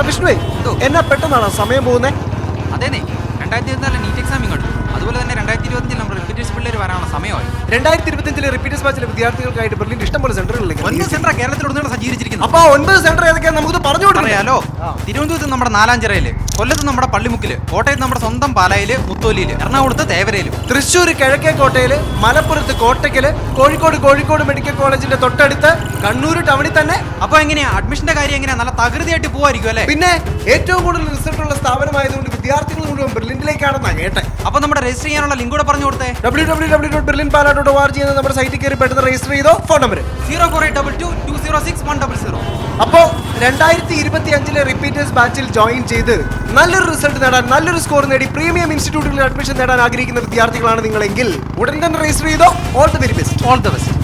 വിഷ്ണുവേ, എന്നാ പെട്ടെന്നാണോ സമയം പോകുന്നേ? അതേന്നെ, 2024 നീറ്റ് എക്സാം ഇങ്ങോട്ട്. അതുപോലെ തന്നെ 2025 നമ്മുടെ റിപ്പീറ്റേഴ്സ് പിള്ളേർ വരാനുള്ള സമയമായി. 2025 റിപ്പീറ്റേഴ്സ് ബാച്ചിലെ വിദ്യാർത്ഥികൾക്കായിട്ട് ബെർലിൻ ഇഷ്ടംപോലെ സെന്ററുകളിലേക്ക് 9 സെന്റർ കേരളത്തിലുടനീളം സജ്ജീകരിച്ചിരിക്കുന്നു. അപ്പൊ 9 സെന്റർ ഏതൊക്കെയാണ് നമുക്ക് പറഞ്ഞു അറിയാലോ. തിരുവനന്തപുരത്ത് നമ്മുടെ നാലാഞ്ചിറയില്, കൊല്ലത്ത് നമ്മുടെ പള്ളിമുക്കില്, കോട്ടയത്ത് നമ്മുടെ സ്വന്തം പാലായില് മുത്തോലിയില്, എറണാകുളത്ത് തേവരയിലും, തൃശ്ശൂർ കിഴക്കേക്കോട്ടയില്, മലപ്പുറത്ത് കോട്ടയ്ക്കല്, കോഴിക്കോട് മെഡിക്കൽ കോളേജിന്റെ തൊട്ടടുത്ത്, കണ്ണൂർ ടൗണിൽ തന്നെ. അപ്പൊ എങ്ങനെയാ അഡ്മിഷന്റെ കാര്യം എങ്ങനെയാ? നല്ല തകൃതിയായിട്ട് പോവായിരിക്കും അല്ലേ? പിന്നെ ഏറ്റവും കൂടുതൽ റിസൾട്ട് ഉള്ള സ്ഥാപനമായതുകൊണ്ട് വിദ്യാർത്ഥികൾ മുഴുവൻ ബെർലിനിലേക്കാണെന്നാണ് കേട്ടെ. അപ്പൊ നമ്മുടെ രജിസ്റ്റർ ചെയ്യാനുള്ള ലിങ്ക് കൂടെ പറഞ്ഞു കൊടുത്തേ. www.berlinpala.org എന്ന നമ്മുടെ സൈറ്റിൽ കയറി പെട്ടെന്ന് രജിസ്റ്റർ ചെയ്തോ. Phone number 0482206100. അപ്പോ 2025 റിപ്പീറ്റേഴ്സ് ബാച്ചിൽ ജോയിൻ ചെയ്ത് നല്ലൊരു റിസൾട്ട് നേടാൻ, നല്ലൊരു സ്കോർ നേടി പ്രീമിയം ഇൻസ്റ്റിറ്റ്യൂട്ടിൽ അഡ്മിഷൻ നേടാൻ ആഗ്രഹിക്കുന്ന വിദ്യാർത്ഥികളാണ് നിങ്ങളെങ്കിൽ ഉടൻ തന്നെ രജിസ്റ്റർ ചെയ്തോ. All the very best. All the best.